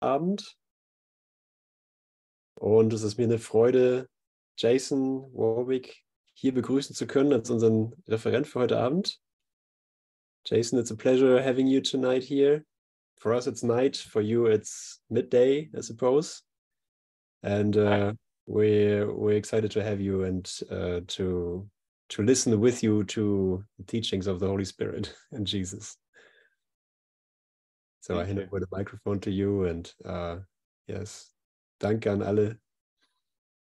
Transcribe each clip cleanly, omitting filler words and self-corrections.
Abend. Und es ist mir eine Freude, Jason Warwick hier begrüßen zu können als unseren Referent für heute Abend. Jason, it's a pleasure having you tonight here. For us, it's night. For you, it's midday, I suppose. And we're excited to have you and to listen with you to the teachings of the Holy Spirit and Jesus. So I hand over the microphone to you and yes, danke an alle.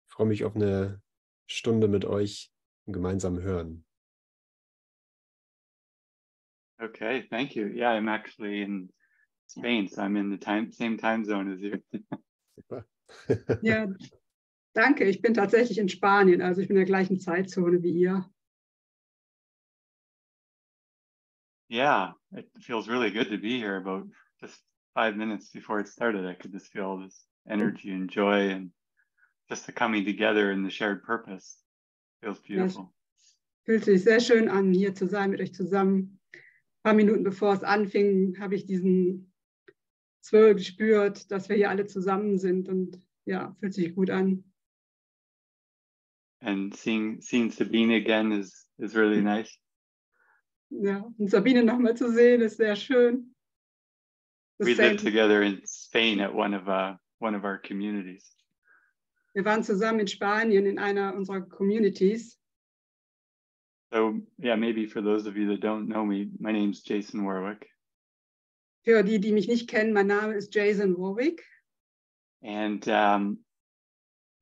Ich freue mich auf eine Stunde mit euch im gemeinsamen Hören. Okay, thank you. Yeah, I'm actually in Spain, so I'm in the same time zone as you. Super. Ja, danke. Ich bin tatsächlich in Spanien, also ich bin in der gleichen Zeitzone wie ihr. Yeah, it feels really good to be here. About just 5 minutes before it started, I could just feel all this energy and joy and just the coming together and the shared purpose. Feels beautiful. Fühlt sich sehr schön an, hier zu sein mit euch zusammen. Ein paar Minuten bevor es anfing, habe ich diesen Swirl gespürt, dass wir hier alle zusammen sind und ja, fühlt sich gut an. And seeing Sabine again is really nice. Ja, und Sabine nochmal zu sehen, ist sehr schön. We lived together in Spain at one of our communities. Wir waren zusammen in Spanien in einer unserer Communities. So yeah, maybe for those of you that don't know me, my name's Jason Warwick. Für die, die mich nicht kennen, mein Name ist Jason Warwick. And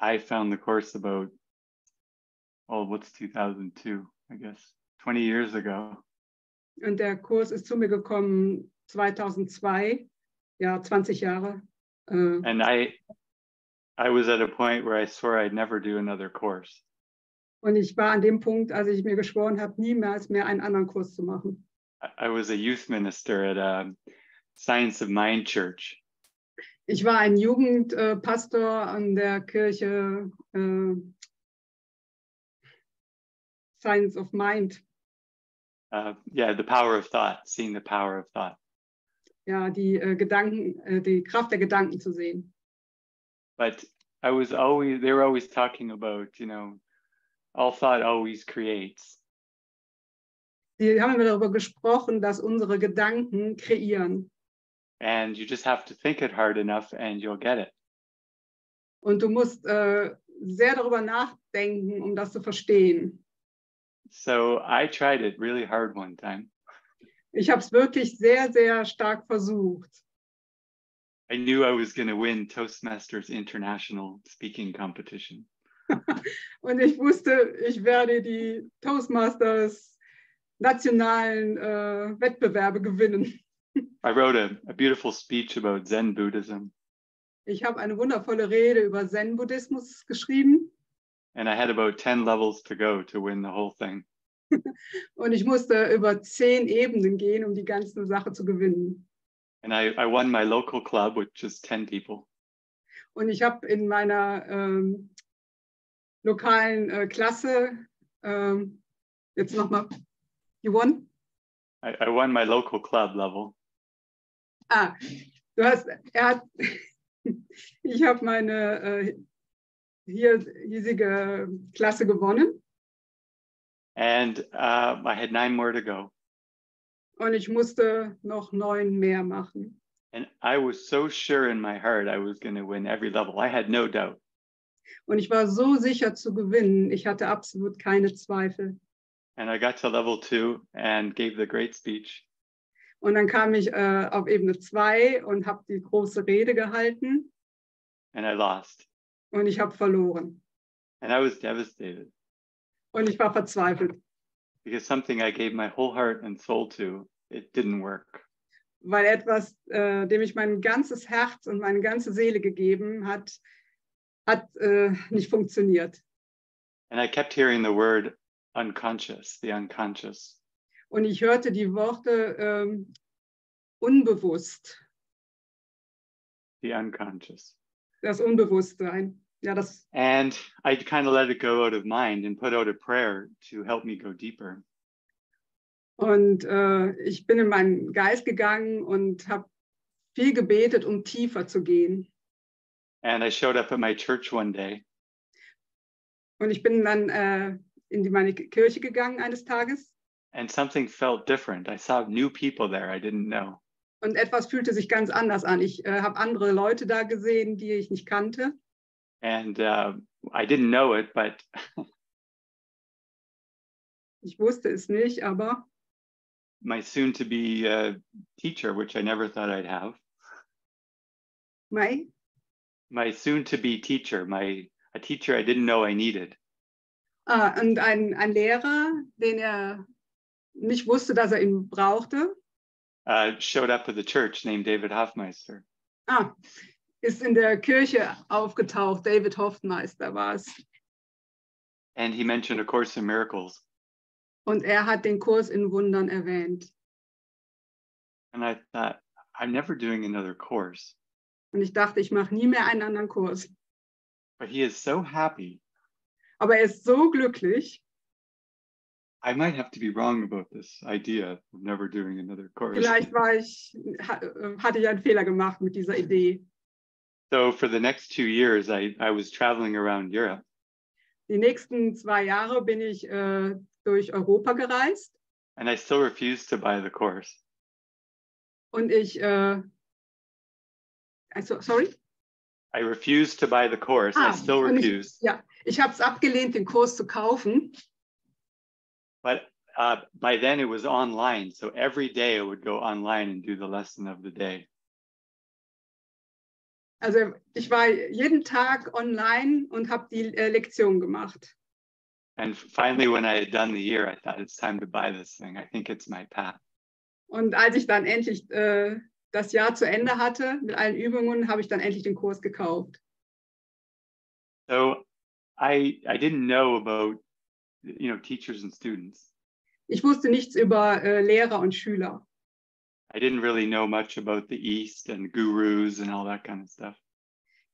I found the course about, what's 2002, I guess, 20 years ago. Und der Kurs ist zu mir gekommen 2002, ja, 20 Jahre. And I was at a point where I swore I'd never do another course. Und ich war an dem Punkt, als ich mir geschworen habe, niemals mehr einen anderen Kurs zu machen. I was a youth minister at a Science of Mind church. Ich war ein Jugendpastor an der Kirche Science of Mind. Yeah, the power of thought, seeing the power of thought. Ja, die die Kraft der Gedanken zu sehen. But they were always talking about, all thought always creates. Sie haben immer darüber gesprochen, dass unsere Gedanken kreieren. And you just have to think it hard enough and you'll get it. Und du musst sehr darüber nachdenken, um das zu verstehen. So I tried it really hard one time. Ich habe es wirklich sehr, sehr stark versucht. I knew I was going to win Toastmasters International Speaking Competition. Und ich wusste, ich werde die Toastmasters nationalen Wettbewerbe gewinnen. I wrote a beautiful speech about Zen Buddhism. Ich habe eine wundervolle Rede über Zen-Buddhismus geschrieben. And I had about 10 levels to go to win the whole thing. Und ich musste über 10 Ebenen gehen, um die ganze Sache zu gewinnen. And I won my local club, which is 10 people. Und ich habe in meiner lokalen Klasse, jetzt nochmal, you won? I won my local club level. Ich habe meine hiesige Klasse gewonnen. And I had 9 more to go. Und ich musste noch 9 mehr machen. And I was so sure in my heart I was going to win every level. I had no doubt. Und ich war so sicher zu gewinnen. Ich hatte absolut keine Zweifel. And I got to level 2 and gave the great speech. Und dann kam ich auf Ebene 2 und habe die große Rede gehalten. And I lost. Und ich habe verloren. And I was devastated. Und ich war verzweifelt. Because something I gave my whole heart and soul to, it didn't work. Weil etwas, dem ich mein ganzes Herz und meine ganze Seele gegeben hat nicht funktioniert. And I kept hearing the word unconscious, the unconscious. Und ich hörte die Worte unbewusst. The unconscious. Das Unbewusstsein. Ja, das. And I kind of let it go out of mind and put out a prayer to help me go deeper. Und ich bin in meinen Geist gegangen und habe viel gebetet, um tiefer zu gehen. And I showed up at my church one day. Und ich bin dann in meine Kirche gegangen eines Tages. And something felt different. I saw new people there I didn't know. Und etwas fühlte sich ganz anders an. Ich habe andere Leute da gesehen, die ich nicht kannte. And I didn't know it, but Ich wusste es nicht, aber my soon-to-be teacher, which I never thought I'd have. My soon-to-be teacher, a teacher I didn't know I needed. Und ein Lehrer, den er nicht wusste, dass er ihn brauchte, showed up at the church named David Hofmeister. ist in der Kirche aufgetaucht. David Hofmeister war es. And he mentioned A Course in Miracles. Und er hat den Kurs in Wundern erwähnt. And I thought, I'm never doing another course. Und ich dachte, ich mache nie mehr einen anderen Kurs. But he is so happy. Aber er ist so glücklich. I might have to be wrong about this idea of never doing another course. Vielleicht hatte ich einen Fehler gemacht mit dieser Idee. So for the next 2 years, I was traveling around Europe. Die nächsten 2 Jahre bin ich durch Europa gereist. And I still refused to buy the course. Und ich, sorry? I refused to buy the course. I still refused. Ich habe es abgelehnt, den Kurs zu kaufen. But by then it was online. So every day I would go online and do the lesson of the day. Also ich war jeden Tag online und habe die Lektion gemacht. And finally, when I had done the year, I thought it's time to buy this thing. I think it's my path. Und als ich dann endlich das Jahr zu Ende hatte mit allen Übungen, habe ich dann endlich den Kurs gekauft. So I didn't know about, teachers and students. Ich wusste nichts über Lehrer und Schüler. I didn't really know much about the East and gurus and all that kind of stuff.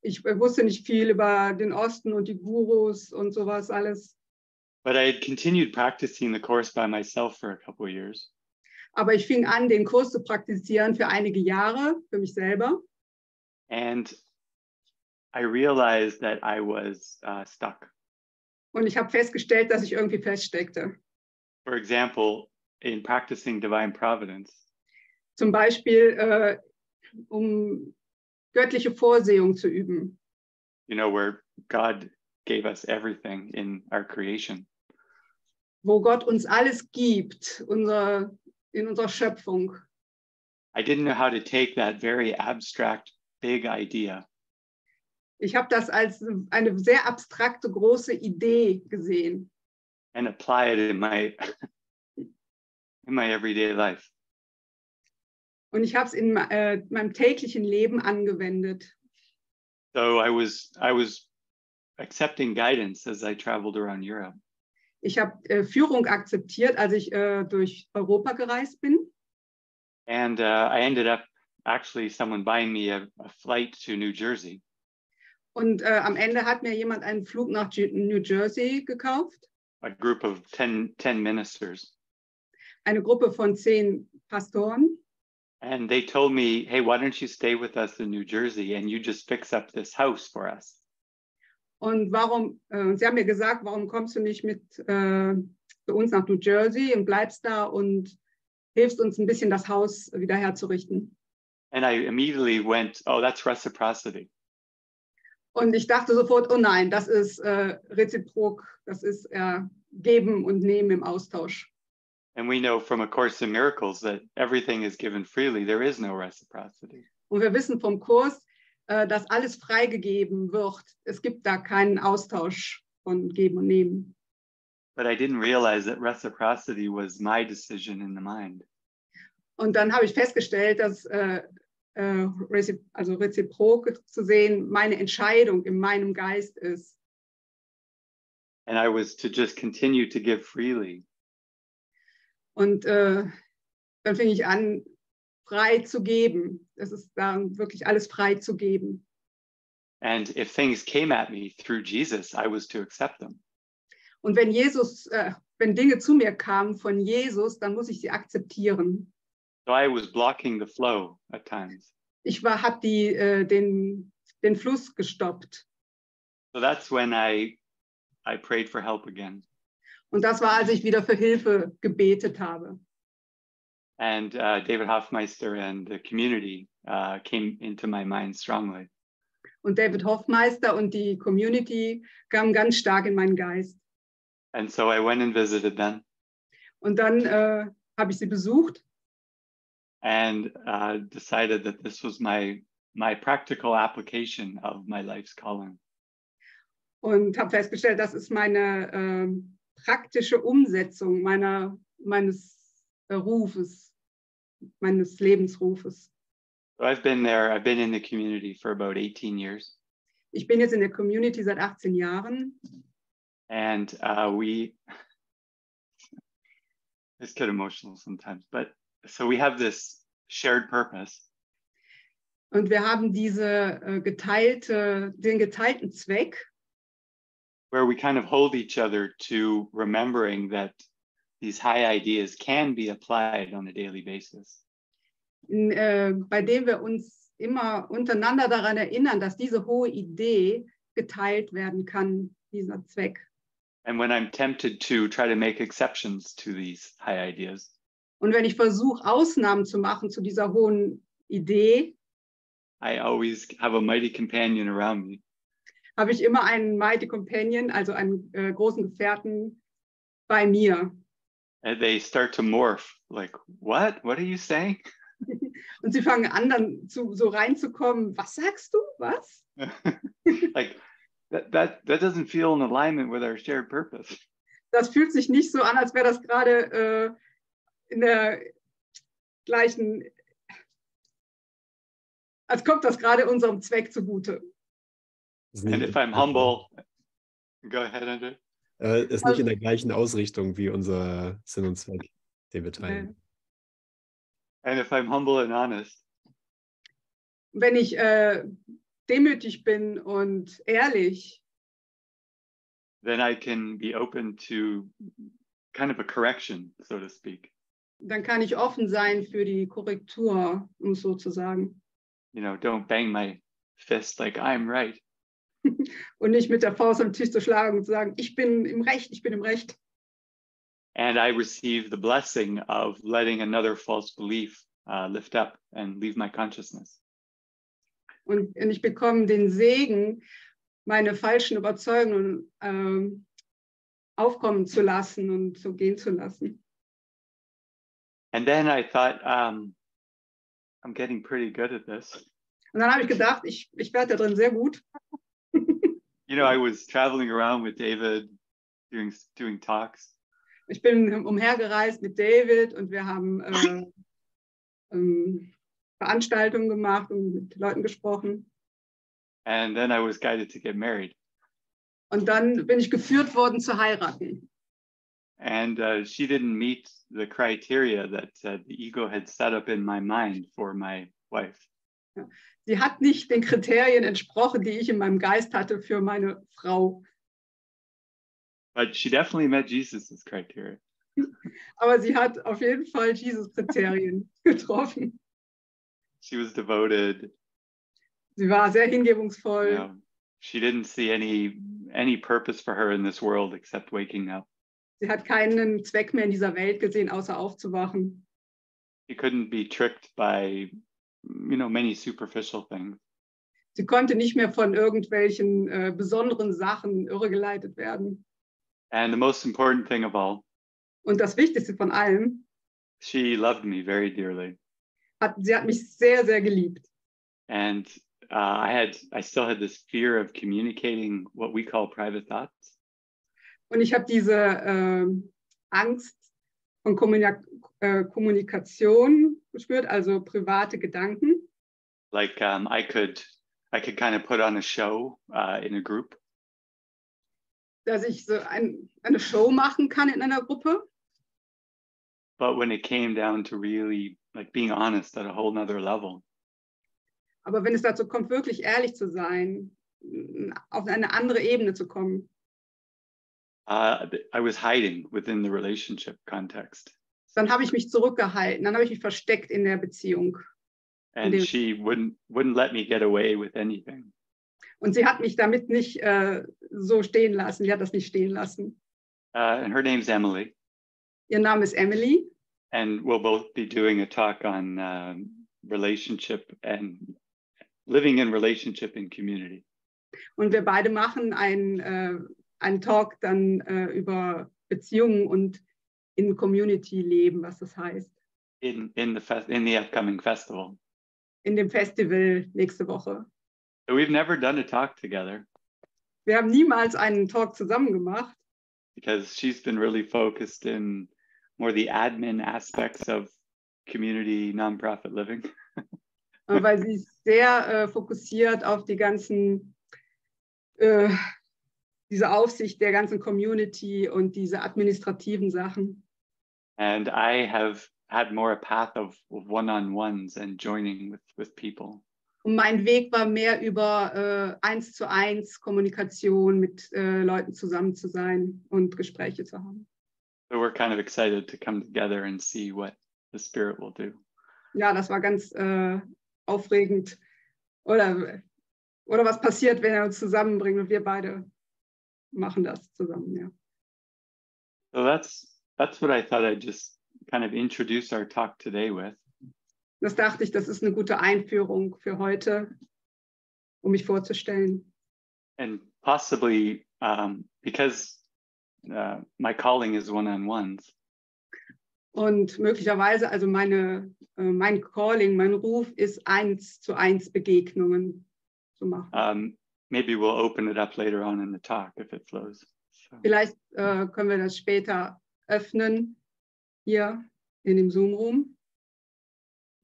Ich wusste nicht viel über den Osten und die Gurus und sowas alles. But I had continued practicing the course by myself for a couple of years. Aber ich fing an, den Kurs zu praktizieren für einige Jahre, für mich selber. And I realized that I was stuck. Und ich habe festgestellt, dass ich irgendwie feststeckte. For example, in practicing divine providence. Zum Beispiel, um göttliche Vorsehung zu üben. Where God gave us everything in our creation. Wo Gott uns alles gibt, in unserer Schöpfung. I didn't know how to take that very abstract, big idea. Ich habe das als eine sehr abstrakte, große Idee gesehen. And apply it in my everyday life. Und ich habe es in meinem täglichen Leben angewendet. So I was accepting guidance as I traveled around Europe. Ich habe Führung akzeptiert, als ich durch Europa gereist bin. And I ended up actually someone buying me a flight to New Jersey. Und am Ende hat mir jemand einen Flug nach New Jersey gekauft. A group of 10 ministers. Eine Gruppe von 10 Pastoren. And they told me, hey, why don't you stay with us in New Jersey and you just fix up this house for us? Und sie haben mir gesagt, warum kommst du nicht mit zu uns nach New Jersey und bleibst da und hilfst uns ein bisschen das Haus wieder herzurichten. And I immediately went, oh, that's reciprocity. Und ich dachte sofort, oh nein, das ist reziprok, das ist Geben und Nehmen im Austausch. And we know from A Course in Miracles that everything is given freely. There is no reciprocity. Und wir wissen vom Kurs, dass alles freigegeben wird. Es gibt da keinen Austausch von Geben und Nehmen. But I didn't realize that reciprocity was my decision in the mind. Und dann habe ich festgestellt, dass reziprok zu sehen meine Entscheidung in meinem Geist ist. And I was to just continue to give freely. Und dann fing ich an, frei zu geben. Es ist dann wirklich alles frei zu geben. And if things came at me through Jesus, I was to accept them. Und wenn Dinge zu mir kamen von Jesus, dann muss ich sie akzeptieren. So I was blocking the flow at times. habe den Fluss gestoppt. So that's when I prayed for help again. Und das war, als ich wieder für Hilfe gebetet habe. And David Hoffmeister and the community came into my mind strongly. Und David Hoffmeister und die Community kamen ganz stark in meinen Geist. And so I went and visited them. Und dann habe ich sie besucht. And decided that this was my practical application of my life's calling. Und habe festgestellt, das ist meine praktische Umsetzung meines Rufes, meines Lebensrufes. So I've been in the community for about 18 years. Ich bin jetzt in der Community seit 18 Jahren. And it's get emotional sometimes, but so we have this shared purpose. Und wir haben den geteilten Zweck, where we kind of hold each other to remembering that these high ideas can be applied on a daily basis. Bei dem wir uns immer untereinander daran erinnern, dass diese hohe Idee geteilt werden kann, dieser Zweck. And when I'm tempted to try to make exceptions to these high ideas, und wenn ich versuche, Ausnahmen zu machen zu dieser hohen Idee, I always have a mighty companion around me. Habe ich immer einen Mighty Companion, also einen großen Gefährten bei mir. And they start to morph, like, what? What are you saying? Und sie fangen an, dann so reinzukommen, was sagst du? Was? Like, that doesn't feel in alignment with our shared purpose. Das fühlt sich nicht so an, als wäre das gerade in der gleichen, als kommt das gerade unserem Zweck zugute. And if I'm humble, go ahead, Andrew. Ist nicht in der gleichen Ausrichtung wie unser Sinn und Zweck, den wir teilen. And if I'm humble and honest, wenn ich demütig bin und ehrlich, then I can be open to kind of a correction, so to speak. Dann kann ich offen sein für die Korrektur, um es so zu sagen. You know, don't bang my fist like I'm right. Und nicht mit der Faust am Tisch zu schlagen und zu sagen, ich bin im Recht, ich bin im Recht. And I receive the blessing of letting another false belief lift up and leave my consciousness. Und ich bekomme den Segen, meine falschen Überzeugungen aufkommen zu lassen und so gehen zu lassen. And then I thought, I'm getting pretty good at this. Und dann habe ich gedacht, ich werde da drin sehr gut. You know, I was traveling around with David, doing talks. Ich bin umhergereist mit David und wir haben Veranstaltungen gemacht und mit Leuten gesprochen. And then I was guided to get married. Und dann bin ich geführt worden zu heiraten. And she didn't meet the criteria that the ego had set up in my mind for my wife. Ja. Sie hat nicht den Kriterien entsprochen, die ich in meinem Geist hatte für meine Frau. But she definitely met Jesus's criteria. Aber sie hat auf jeden Fall Jesus-Kriterien getroffen. She was devoted. Sie war sehr hingebungsvoll. You know, she didn't see any purpose for her in this world except waking up. Sie hat keinen Zweck mehr in dieser Welt gesehen, außer aufzuwachen. She couldn't be tricked by, you know, many superficial things. Sie konnte nicht mehr von irgendwelchen besonderen Sachen irregeleitet werden. And the most important thing of all, und das Wichtigste von allem, she loved me very dearly. Sie hat mich sehr, sehr geliebt. And I still had this fear of communicating what we call private thoughts. Und ich habe diese Angst von Kommunikation gespürt, also private Gedanken. Like I could kind of put on a show in a group. Dass ich so eine Show machen kann in einer Gruppe. But when it came down to really like being honest at a whole nother level. Aber wenn es dazu kommt, wirklich ehrlich zu sein, auf eine andere Ebene zu kommen. I was hiding within the relationship context. Dann habe ich mich zurückgehalten, dann habe ich mich versteckt in der Beziehung. And she wouldn't let me get away with anything. Und sie hat mich damit nicht so stehen lassen. Sie hat das nicht stehen lassen. And her name's Emily. Ihr Name ist Emily. And we'll both be doing a talk on relationship and living in relationship in community. Und wir beide machen einen Talk dann über Beziehungen und in Community leben, was das heißt. In the upcoming festival. In dem Festival nächste Woche. So we've never done a talk together. Wir haben niemals einen Talk zusammen gemacht. Because she's been really focused in more the admin aspects of community nonprofit living. Weil sie ist sehr fokussiert auf die ganzen, diese Aufsicht der ganzen Community und diese administrativen Sachen. And I have had more a path of one-on-ones and joining with people. Und mein Weg war mehr über 1:1 Kommunikation mit Leuten zusammen zu sein und Gespräche zu haben. So we're kind of excited to come together and see what the Spirit will do. Ja, das war ganz aufregend. Oder was passiert, wenn er uns zusammenbringt und wir beide machen das zusammen, ja. So that's what I thought I'd just kind of introduce our talk today with. Das dachte ich, das ist eine gute Einführung für heute, um mich vorzustellen. And possibly because my calling is one-on-ones. Und möglicherweise, also mein Calling, mein Ruf ist 1:1 Begegnungen zu machen. Maybe we'll open it up later on in the talk if it flows. So. Vielleicht können wir das später öffnen hier in dem Zoom-Room.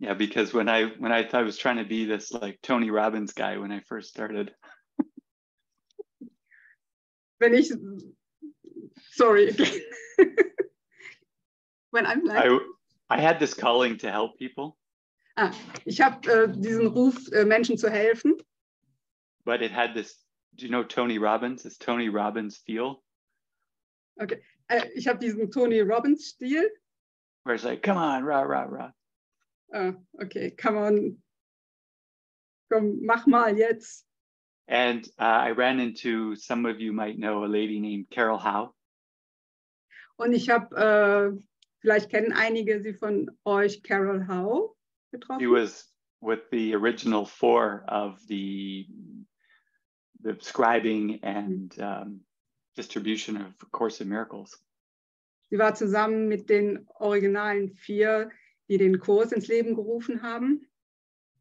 Yeah, because when I thought I was trying to be this like Tony Robbins guy when I first started. Sorry. When I'm like, I had this calling to help people. Ich habe diesen Ruf, Menschen zu helfen. But it had this, do you know Tony Robbins? This Tony Robbins feel. Okay, ich habe diesen Tony Robbins Stil. Where it's like, come on, rah, rah, rah. Okay, come on. Komm, mach mal jetzt. And I ran into, some of you might know, a lady named Carol Howe. Und ich habe, vielleicht kennen einige sie von euch, Carol Howe getroffen. She was with the original 4 of the scribing and distribution of A Course in Miracles. Sie war zusammen mit den originalen 4, die den Kurs ins Leben gerufen haben.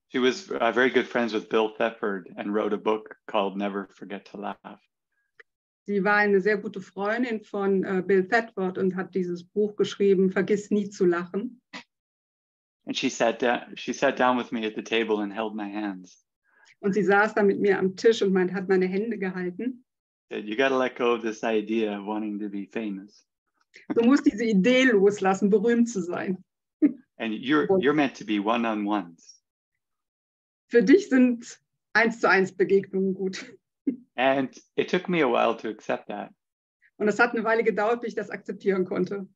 She was very good friends with Bill Thetford and wrote a book called Never Forget to Laugh. Sie war eine sehr gute Freundin von Bill Thetford und hat dieses Buch geschrieben, Vergiss nie zu lachen. And she sat down with me at the table and held my hands. Und sie saß da mit mir am Tisch und hat meine Hände gehalten. Said, you got to let go of this idea of wanting to be famous. Du musst diese Idee loslassen, berühmt zu sein. And you're meant to be one-on-ones. Für dich sind 1:1 Begegnungen gut. And it took me a while to accept that. Und es hat eine Weile gedauert, bis ich das akzeptieren konnte.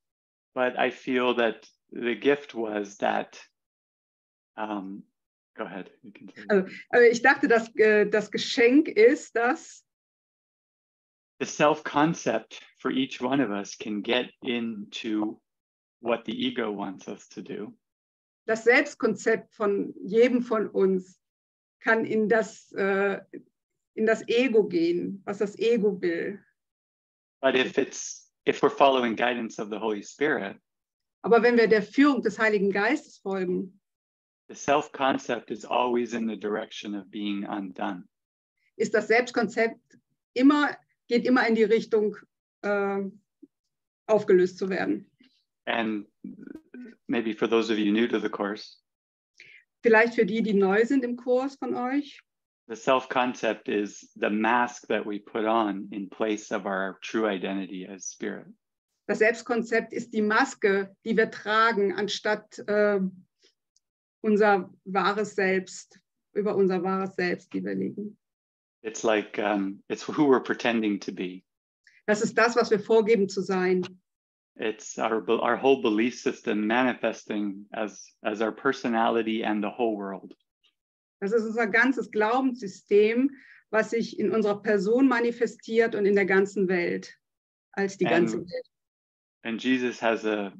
But I feel that the gift was that. Go ahead. You can say. Also ich dachte, dass das Geschenk ist, dass the self-concept for each one of us can get into what the ego wants us to do. Das Selbstkonzept von jedem von uns kann in das Ego gehen, was das Ego will. But if we're following guidance of the Holy Spirit, aber wenn wir der Führung des Heiligen Geistes folgen, the self-concept is always in the direction of being undone. Ist das Selbstkonzept geht immer in die Richtung, aufgelöst zu werden. And maybe for those of you new to the course, vielleicht für die neu sind im Kurs von euch, the self-concept is the mask that we put on in place of our true identity as spirit. Das Selbstkonzept ist die Maske, die wir tragen, anstatt unser wahres Selbst, über unser wahres Selbst, die wir leben. It's like, it's who we're pretending to be. Das ist das, was wir vorgeben zu sein. It's our whole belief system manifesting as our personality and the whole world. Das ist unser ganzes Glaubenssystem, was sich in unserer Person manifestiert und in der ganzen Welt, als die ganze Welt. And Jesus has a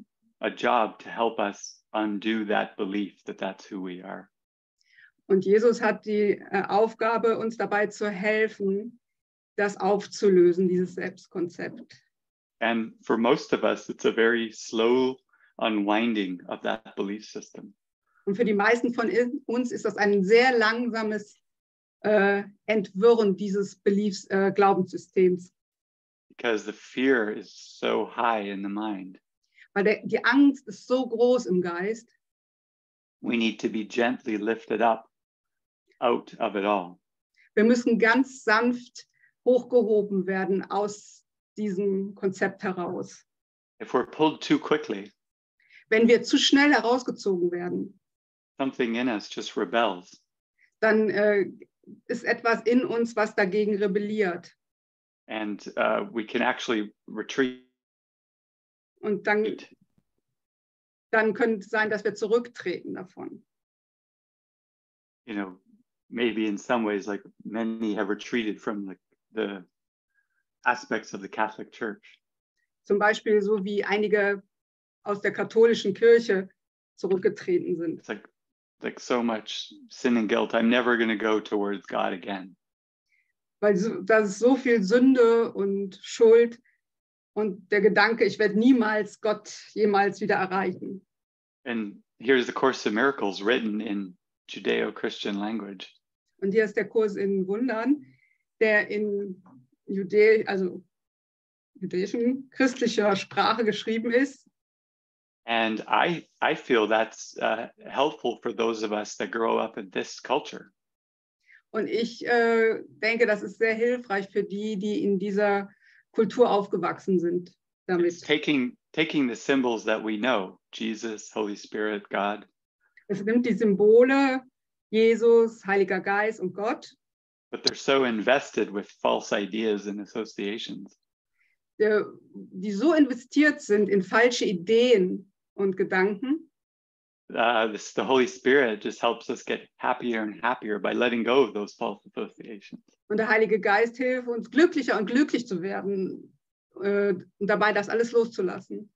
job to help us undo that belief that that's who we are. Und Jesus hat die Aufgabe, uns dabei zu helfen, das aufzulösen, dieses Selbstkonzept. And for most of us, it's a very slow unwinding of that belief system. Und für die meisten von uns ist das ein sehr langsames Entwirren dieses Glaubenssystems. Because the fear is so high in the mind. Weil die Angst ist so groß im Geist. We need to be gently lifted up out of it all. Wir müssen ganz sanft hochgehoben werden aus diesem Konzept heraus. If we're pulled too quickly, wenn wir zu schnell herausgezogen werden, something in us just rebels. Dann ist etwas in uns, was dagegen rebelliert. And we can actually retreat. Und dann könnte es sein, dass wir zurücktreten davon. You know, maybe in some ways, like many have retreated from the aspects of the Catholic Church. Zum Beispiel so wie einige aus der katholischen Kirche zurückgetreten sind. It's like so much sin and guilt. I'm never going to go towards God again. Weil da ist so viel Sünde und Schuld und der Gedanke, ich werde niemals Gott jemals wieder erreichen. And here's the Course of Miracles written in Judeo-Christian language. Und hier ist der Kurs in Wundern, der in jüdischen, christlicher Sprache geschrieben ist. And I feel that's helpful for those of us that grow up in this culture. Und ich denke, das ist sehr hilfreich für die, die in dieser Kultur aufgewachsen sind. Damit. It's taking the symbols that we know, Jesus, Holy Spirit, God. Es nimmt die Symbole, Jesus, Heiliger Geist und Gott. But they're so invested with false ideas and associations. Die so investiert sind in falsche Ideen und Gedanken. The Holy Spirit just helps us get happier and happier by letting go of those false associations. Und der Heilige Geist hilft uns, glücklicher und glücklich zu werden und dabei das alles loszulassen.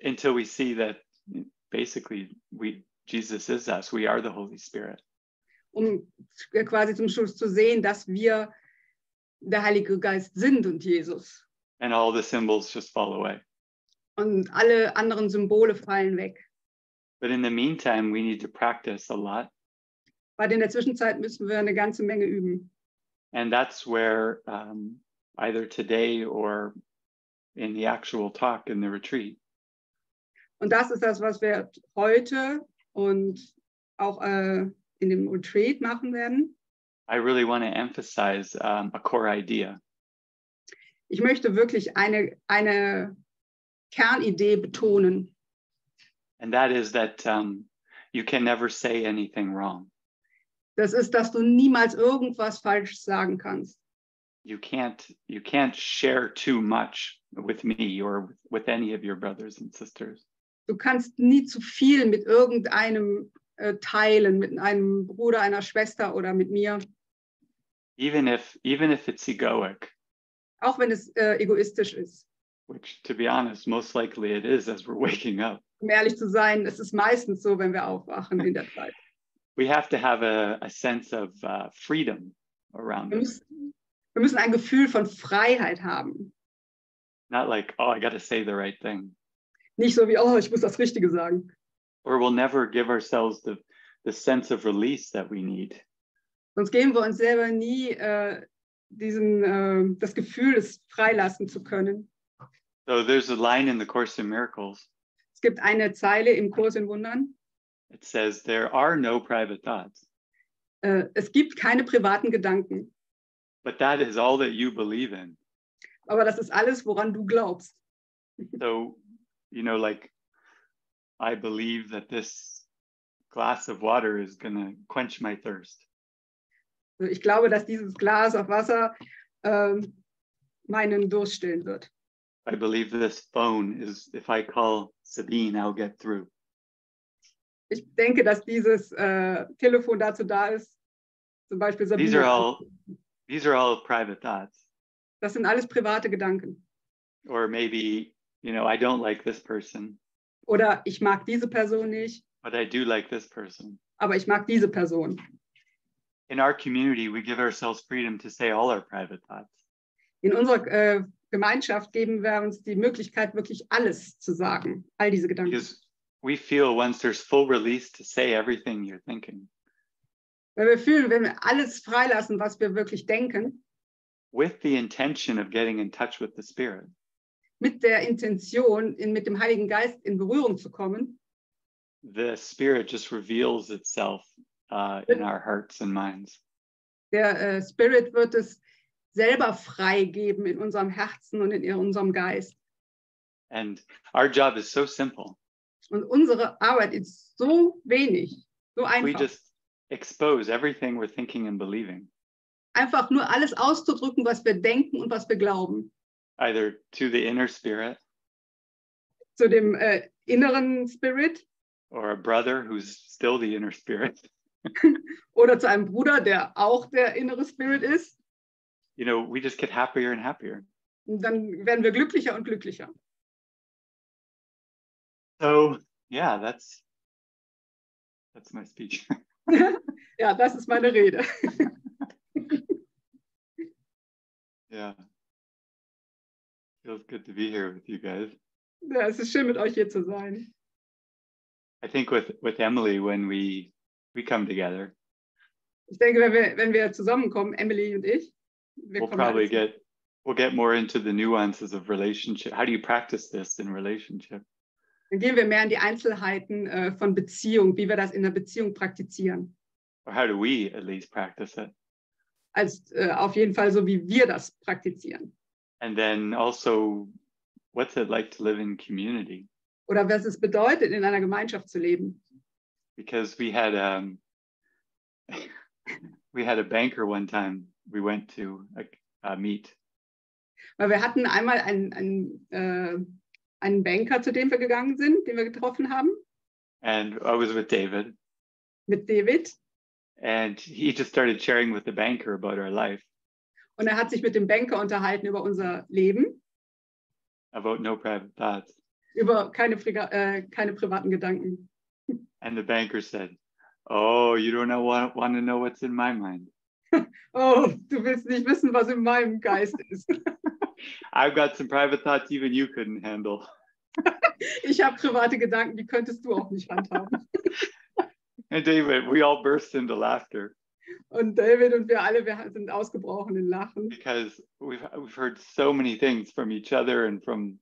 Until we see that basically Jesus is us, we are the Holy Spirit. Um quasi zum Schluss zu sehen, dass wir der Heilige Geist sind und Jesus. And all the symbols just fall away. Und alle anderen Symbole fallen weg. But in the meantime, we need to practice a lot. Weil in der Zwischenzeit müssen wir eine ganze Menge üben. And that's where either today or in the actual talk in the retreat. Und das ist das, was wir heute und auch in dem Retreat machen werden. I really want to emphasize a core idea. Ich möchte wirklich eine Kernidee betonen. And that is that you can never say anything wrong. Das ist, dass du niemals irgendwas falsch sagen kannst. You can't share too much with me or with any of your brothers and sisters. Du kannst nie zu viel mit irgendeinem teilen, mit einem Bruder, einer Schwester oder mit mir. Even if it's egoic. Auch wenn es egoistisch ist. Which, to be honest, most likely it is as we're waking up. Um ehrlich zu sein, es ist meistens so, wenn wir aufwachen in der Zeit. We have to have a sense of freedom around us. Wir müssen ein Gefühl von Freiheit haben. Not like, oh, I got to say the right thing. Nicht so wie, oh, ich muss das Richtige sagen. Or we'll never give ourselves the sense of release that we need. Sonst geben wir uns selber nie das Gefühl, es freilassen zu können. So there's a line in the Course in Miracles. Es gibt eine Zeile im Kurs in Wundern. It says, there are no private thoughts. Es gibt keine privaten Gedanken. But that is all that you believe in. Aber das ist alles, woran du glaubst. So, like, I believe that this glass of water is going to quench my thirst. Also ich glaube, dass dieses Glas auf Wasser meinen Durst stillen wird. I believe this phone is, if I call Sabine, I'll get through. Ich denke, dass dieses Telefon dazu da ist, Zum Beispiel These Sabine. are all private thoughts. Das sind alles private Gedanken. Or maybe, I don't like this person, Oder ich mag diese Person nicht, but I do like this person. aber ich mag diese Person. In our community, we give ourselves freedom to say all our private thoughts. In unserer Gemeinschaft geben wir uns die Möglichkeit, wirklich alles zu sagen, all diese Gedanken. Because we feel once there's full release to say everything you're thinking. Weil wir fühlen, wenn wir alles freilassen, was wir wirklich denken, with the intention of getting in touch with the Spirit, mit der Intention, mit dem Heiligen Geist in Berührung zu kommen, the Spirit just reveals itself in our hearts and minds. Der Spirit wird es selber freigeben in unserem Herzen und in unserem Geist. And our job is so simple. Und unsere Arbeit ist so wenig, so We einfach. just expose everything we're thinking and believing, Einfach nur alles auszudrücken, was wir denken und was wir glauben. either to the inner spirit Zu dem inneren Spirit or a brother who's still the inner spirit. oder zu einem Bruder, der auch der innere Spirit ist. We just get happier and happier. Und dann werden wir glücklicher und glücklicher. So, yeah, that's my speech. Ja, das ist meine Rede. Yeah. Feels good to be here with you guys. Ja, es ist schön, mit euch hier zu sein. I think with Emily, when we come together, Ich denke, wenn wir zusammenkommen, Emily und ich, we'll get more into the nuances of relationship. How do you practice this in relationship? Dann gehen wir mehr in die Einzelheiten von Beziehung, wie wir das in der Beziehung praktizieren. Or how do we at least practice it? Als auf jeden Fall so, wie wir das praktizieren. And then also, what's it like to live in community? Oder was es bedeutet, in einer Gemeinschaft zu leben. Because we had a banker one time we went to meet. Weil wir hatten einmal einen Banker, zu dem wir gegangen sind, den wir getroffen haben. And I was with David. Mit David. And he just started sharing with the banker about our life. Und er hat sich mit dem Banker unterhalten über unser Leben. About no private thoughts. Über keine privaten Gedanken. And the banker said, "Oh, you don't want to know what's in my mind." Oh, du willst nicht wissen, was in meinem Geist ist. I've got some private thoughts even you couldn't handle. Ich habe private Gedanken, die könntest du auch nicht handhaben. And David, we all burst into laughter. Und David und wir alle, wir sind ausgebrochen in Lachen. Because we've heard so many things from each other and from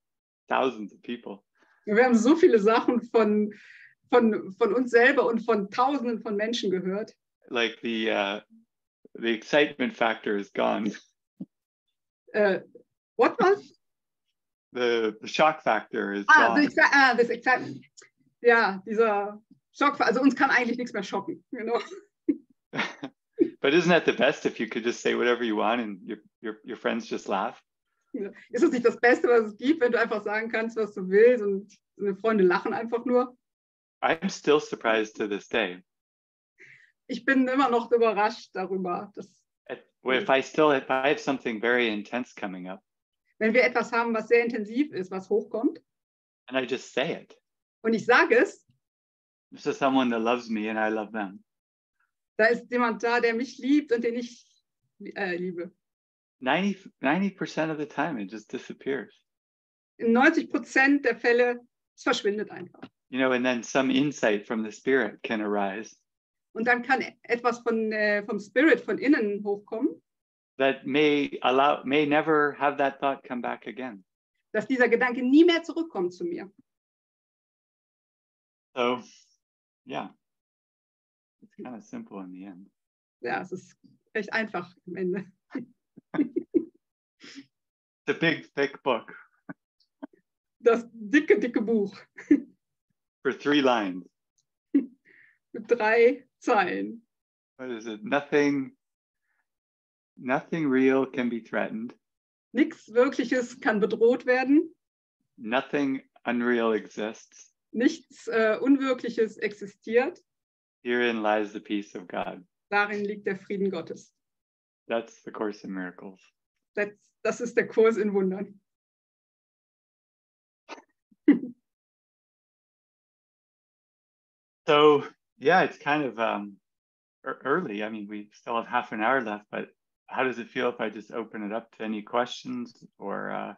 thousands of people. Wir haben so viele Sachen von uns selber und von Tausenden von Menschen gehört. Like the excitement factor is gone. What was? The shock factor is gone. Das excitement. Ja, dieser Schock. Also uns kann eigentlich nichts mehr schocken. But isn't that the best if you could just say whatever you want and your friends just laugh? Ist das nicht das Beste, was es gibt, wenn du einfach sagen kannst, was du willst und deine Freunde lachen einfach nur? I'm still surprised to this day. Ich bin immer noch überrascht darüber, dass If I have something very intense coming up, wenn wir etwas haben, was sehr intensiv ist, was hochkommt, and I just say it. und ich sage es, This is someone that loves me and I love them. da ist jemand da, der mich liebt und den ich liebe. 90% of the time it just disappears. In 90% der Fälle, es verschwindet einfach. And then some insight from the Spirit can arise. Und dann kann etwas vom Spirit von innen hochkommen, that may never have that thought come back again. dass dieser Gedanke nie mehr zurückkommt zu mir. So, yeah, it's kind of simple in the end. Ja, es ist recht einfach am Ende. It's a big, thick book. Das dicke Buch. For 3 lines. Mit 3 Zeilen. What is it? Nothing real can be threatened. Nichts Wirkliches kann bedroht werden. Nothing unreal exists. Nichts Unwirkliches existiert. Herein lies the peace of God. Darin liegt der Frieden Gottes. That's the Course in Miracles. Das ist der Kurs in Wundern. So, yeah, it's kind of early. I mean, we still have half an hour left, but how does it feel if I just open it up to any questions, or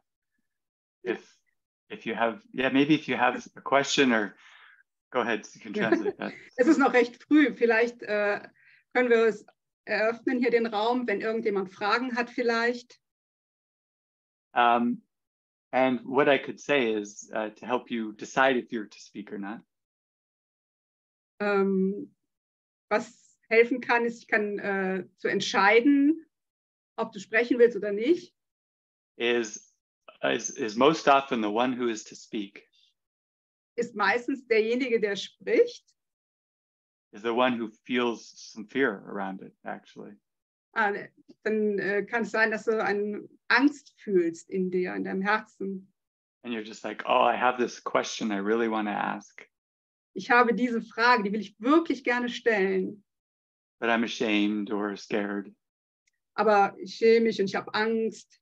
if you have, maybe if you have a question, or go ahead, you can translate that. Es ist noch recht früh. Vielleicht können wir es eröffnen hier den Raum, wenn irgendjemand Fragen hat vielleicht. And what I could say is to help you decide if you're to speak or not. Was helfen kann, ist, ich kann zu entscheiden, ob du sprechen willst oder nicht. Is most often the one who is to speak. Ist meistens derjenige, der spricht. Is the one who feels some fear around it, actually. Dann kann es sein, dass du eine Angst fühlst in dir, in deinem Herzen. And you're just like, oh, I have this question I really want to ask. Ich habe diese Frage, die will ich wirklich gerne stellen. But I'm ashamed or scared. Aber ich schäme mich und ich habe Angst.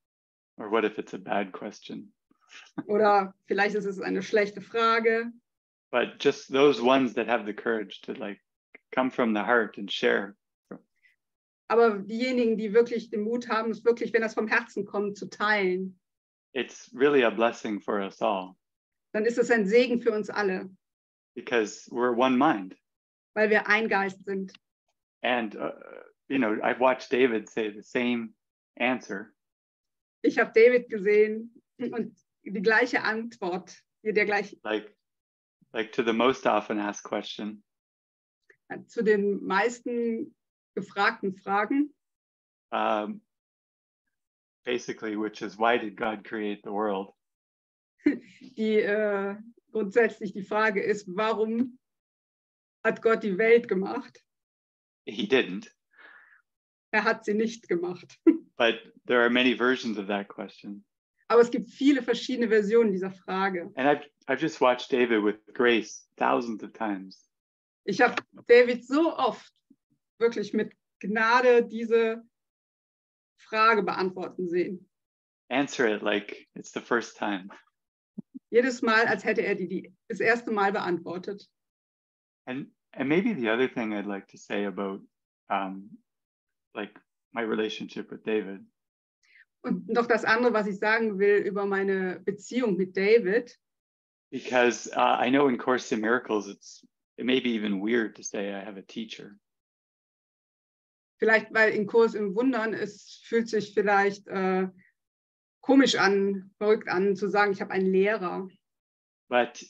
Or what if it's a bad question? Oder vielleicht ist es eine schlechte Frage. But just those ones that have the courage to like come from the heart and share. Aber diejenigen, die wirklich den Mut haben, es wirklich, wenn das vom Herzen kommt, zu teilen. It's really a blessing for us all. Dann ist es ein Segen für uns alle. Because we're one mind. Weil wir ein Geist sind. And, I've watched David say the same answer. Ich habe David gesehen und die gleiche Antwort. Der gleiche, like to the most often asked question. Zu den meisten gefragten Fragen. Basically, which is, why did God create the world? Die grundsätzlich die Frage ist, warum hat Gott die Welt gemacht? He didn't. Hat sie nicht gemacht. But there are many versions of that question. Aber es gibt viele verschiedene Versionen dieser Frage. And I've just watched David with grace thousands of times. Ich habe David so oft wirklich mit Gnade diese Frage beantworten sehen. Answer it like it's the first time. Jedes Mal, als hätte er die das erste Mal beantwortet. And maybe the other thing I'd like to say about like my relationship with David. Und noch das andere, was ich sagen will über meine Beziehung mit David. Because I know in Course in Miracles, it may be even weird to say I have a teacher. Vielleicht, weil in Kurs im Wundern, es fühlt sich vielleicht komisch an, verrückt an, zu sagen, ich habe einen Lehrer. But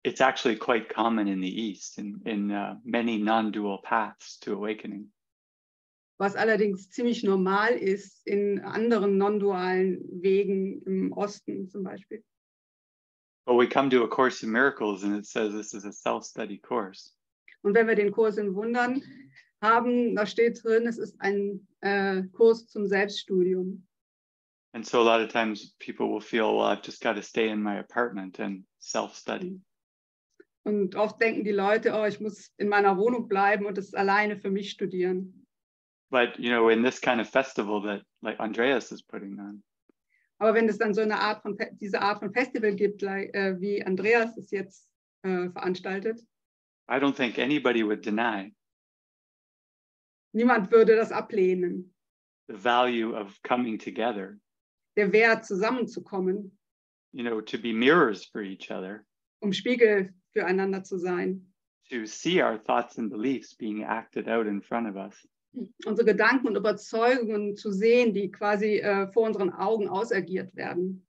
it's actually quite common in the East, in many non-dual paths to awakening. Was allerdings ziemlich normal ist in anderen non-dualen Wegen im Osten zum Beispiel. But we come to A Course in Miracles and it says this is a self-study course. Und wenn wir den Kurs in Wundern haben, da steht drin, es ist ein Kurs zum Selbststudium. And so a lot of times people will feel, well, I've just got to stay in my apartment and self-study. Und oft denken die Leute, oh, ich muss in meiner Wohnung bleiben und es alleine für mich studieren. But, in this kind of festival that like Andreas is putting on. Aber wenn es dann so diese Art von Festival gibt, wie Andreas es jetzt veranstaltet. I don't think anybody would deny. Niemand würde das ablehnen. The value of coming together. Der Wert, zusammenzukommen. To be mirrors for each other. Spiegel füreinander zu sein. To see our thoughts and beliefs being acted out in front of us. Unsere Gedanken und Überzeugungen zu sehen, die quasi vor unseren Augen ausagiert werden.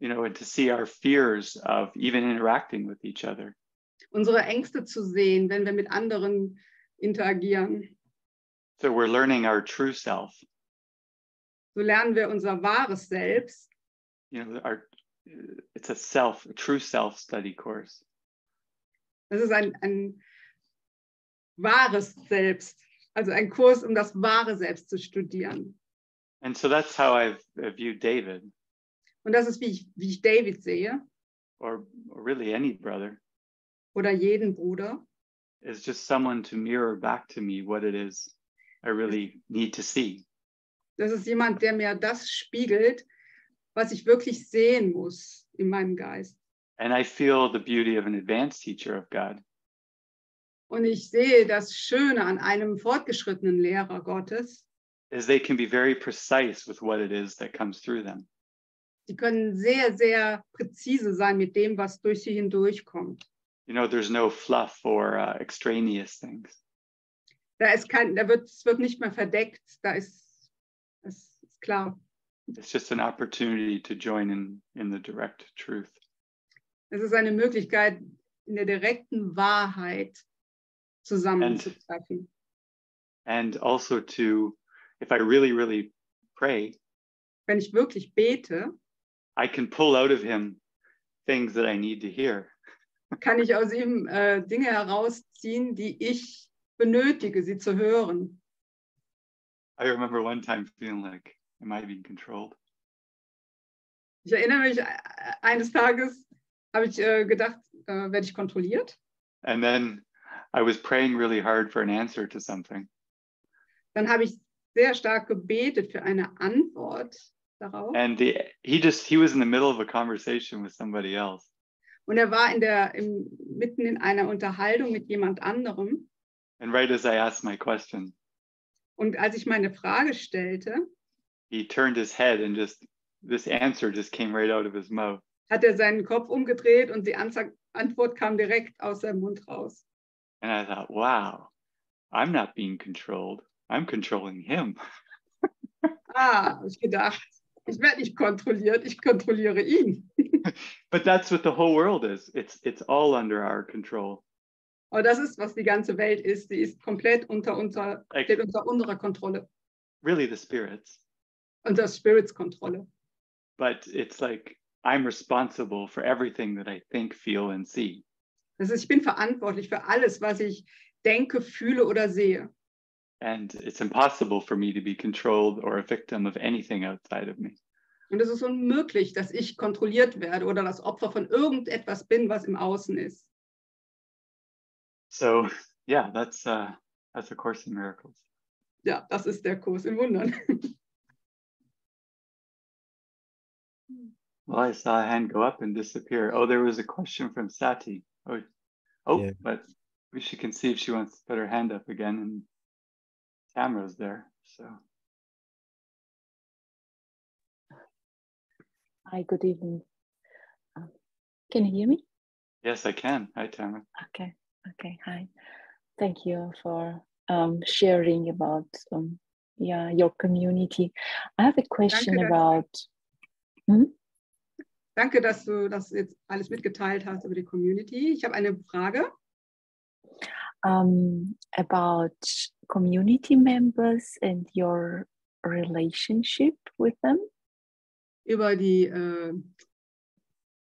And to see our fears of even interacting with each other. Unsere Ängste zu sehen, wenn wir mit anderen interagieren. So we're learning our true self. So lernen wir unser wahres Selbst. It's a true self-study course. Das ist ein wahres Selbst. Also ein Kurs, um das wahre Selbst zu studieren. And so that's how I've viewed David. Und das ist, wie ich David sehe. Or really any brother. Oder jeden Bruder. Is just someone to mirror back to me what it is. I really need to see. Das ist jemand, der mir das spiegelt, was ich wirklich sehen muss in meinem Geist. And I feel the beauty of an advanced teacher of God. Und ich sehe das Schöne an einem fortgeschrittenen Lehrer Gottes. Is they can be very precise with what it is that comes through them. Sie können sehr, sehr präzise sein mit dem, was durch sie hindurchkommt. You know, there's no fluff or extraneous things. Es wird nicht mehr verdeckt, das ist klar. It's just an opportunity to join in the direct truth. Es ist eine Möglichkeit, in der direkten Wahrheit zusammenzutreffen. And also to, if I really, really pray, wenn ich wirklich bete, I can pull out of him things that I need to hear. Kann ich aus ihm Dinge herausziehen, die ich benötige, sie zu hören. I remember one time feeling like, am I being controlled? Ich erinnere mich, eines Tages habe ich gedacht, werde ich kontrolliert? And then I was praying really hard for an answer to something. Dann habe ich sehr stark gebetet für eine Antwort darauf. And he was in the middle of a conversation with somebody else. Und er war mitten in einer Unterhaltung mit jemand anderem. And right as I asked my question, und als ich meine Frage stellte, he turned his head and this answer just came right out of his mouth. Hat er seinen Kopf umgedreht und die Antwort kam direkt aus seinem Mund raus. And I thought, wow, I'm not being controlled. I'm controlling him. Habe ich gedacht, ich werde nicht kontrolliert, ich kontrolliere ihn. But that's what the whole world is. It's all under our control. Aber das ist, was die ganze Welt ist. Sie ist komplett steht unter unserer Kontrolle. Really the spirits. Unter Spirits Kontrolle. But it's like I'm responsible for everything that I think, feel and see. Das ist, ich bin verantwortlich für alles, was ich denke, fühle oder sehe. And it's impossible for me to be controlled or a victim of anything outside of me. Und es ist unmöglich, dass ich kontrolliert werde oder das Opfer von irgendetwas bin, was im Außen ist. So, yeah, that's a Course in Miracles. Ja, das ist der Kurs in Wundern. Well, I saw a hand go up and disappear. Oh, there was a question from Sati. Oh, yeah. But she can see if she wants to put her hand up again, and Tamara's there, so. Hi, good evening. Can you hear me? Yes, I can. Hi, Tamara. Okay, hi. Thank you for sharing about your community. I have a question about... Danke, dass du das jetzt alles mitgeteilt hast über die Community. Ich habe eine Frage. About community members and your relationship with them. Über die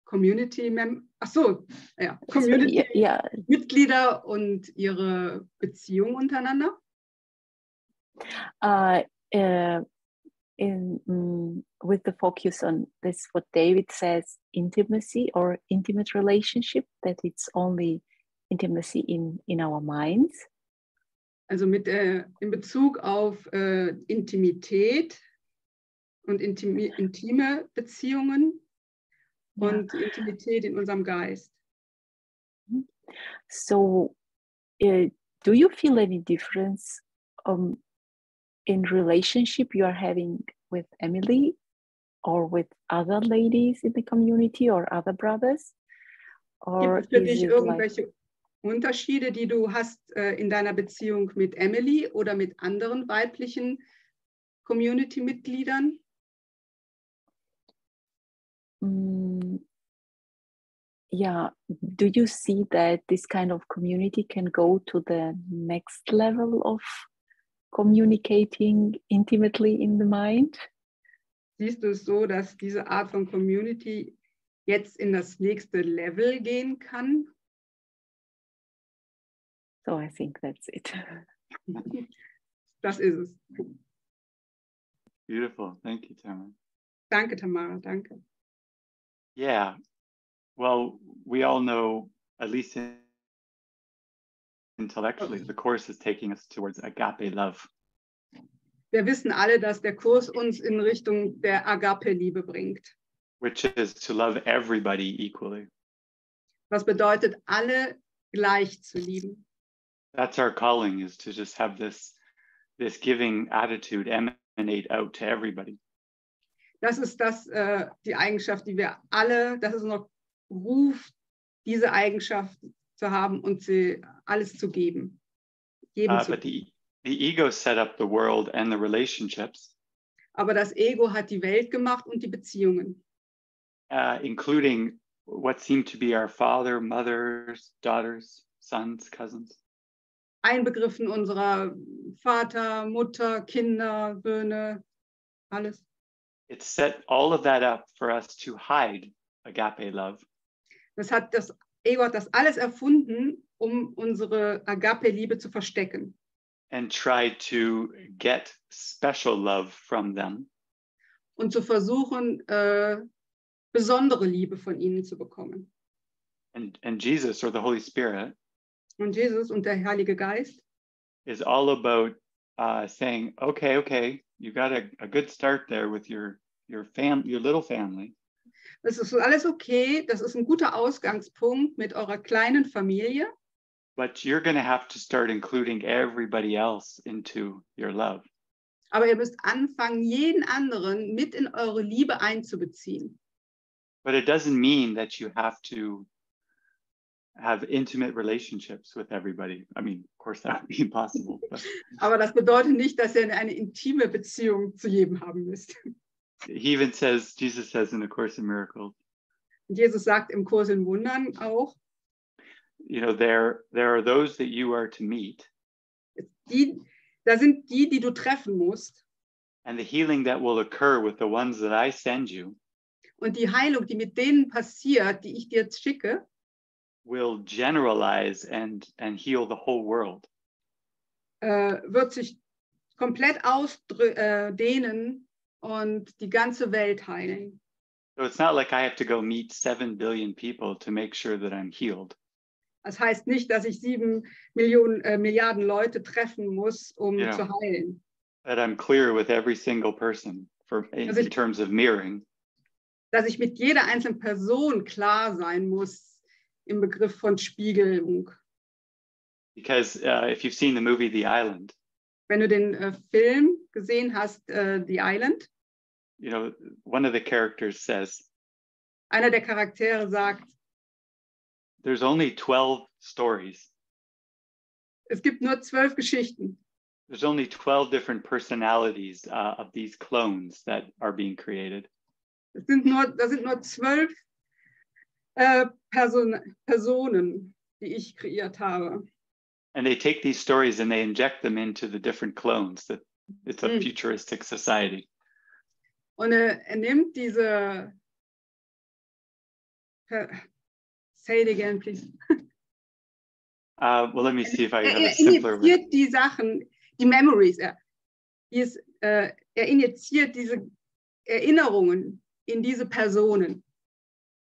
Community-Mitglieder und ihre Beziehung untereinander. With the focus on this, what David says, intimacy or intimate relationship, that it's only intimacy in our minds. Also in Bezug auf Intimität und intime Beziehungen und Intimität in unserem Geist. So, do you feel any difference in relationship you are having with Emily or with other ladies in the community or other brothers? Or gibt es für dich irgendwelche Unterschiede, die du hast in deiner Beziehung mit Emily oder mit anderen weiblichen Community-Mitgliedern? Yeah, do you see that this kind of community can go to the next level of communicating intimately in the mind? Siehst du es so, dass diese Art von Community jetzt in das nächste Level gehen kann? So I think that's it. Das ist es. Beautiful. Thank you, Tamara. Danke, Tamara. Danke. Yeah. Well, we all know, at least intellectually, the Course is taking us towards agape love. Wir wissen alle, dass der Kurs uns in Richtung der Agape-Liebe bringt. which is to love everybody equally. Was bedeutet, alle gleich zu lieben. That's our calling, is to just have this giving attitude emanate out to everybody. Das ist die Eigenschaft, die wir alle, das ist unser Ruf, diese Eigenschaft zu haben und sie alles zu geben. But the ego set up the world and the relationships. Aber das Ego hat die Welt gemacht und die Beziehungen. Including what seem to be our father, mothers, daughters, sons, cousins. Einbegriffen unserer Vater, Mutter, Kinder, Söhne, alles. It set all of that up for us to hide agape love. Das Ego hat das alles erfunden, um unsere Agape-Liebe zu verstecken. And try to get special love from them. Und zu versuchen, besondere Liebe von ihnen zu bekommen. And Jesus, or the Holy Spirit, Und Jesus und der Heilige Geist is all about saying, okay, you got a good start there with your little family. Das ist alles okay, das ist ein guter Ausgangspunkt mit eurer kleinen Familie. But you're going to have to start including everybody else into your love. Aber ihr müsst anfangen, jeden anderen mit in eure Liebe einzubeziehen. But it doesn't mean that you have to have intimate relationships with everybody. I mean, of course, that would be impossible. But Aber das bedeutet nicht, dass ihr eine intime Beziehung zu jedem haben müsst. he even says, Jesus says in A Course in Miracles, Und Jesus sagt im Kurs in Wundern auch, you know, there are those that you are to meet. Da sind die du treffen musst. And the healing that will occur with the ones that I send you Und die Heilung, die mit denen passiert, die ich dir jetzt schicke, will generalize and heal the whole world. wird sich komplett ausdehnen und die ganze Welt heilen. So it's not like I have to go meet 7 billion people to make sure that I'm healed. Das heißt nicht, dass ich 7 Milliarden Leute treffen muss, um zu heilen. That I'm clear with every single person in terms of mirroring. Dass ich mit jeder einzelnen Person klar sein muss im Begriff von Spiegelung. Because if you've seen the movie The Island, Wenn du den Film gesehen hast, The Island, you know, one of the characters says, einer der Charaktere sagt, there's only 12 stories. es gibt nur 12 Geschichten. There's only 12 different personalities of these clones that are being created. Da sind nur 12 Personen, die ich kreiert habe. And they take these stories and they inject them into the different clones. That it's a futuristic society. Und er nimmt diese, say it again, please. Well, let me see if I have a Er simpler way. injiziert die Sachen, die Memories. Er injiziert diese Erinnerungen in diese Personen.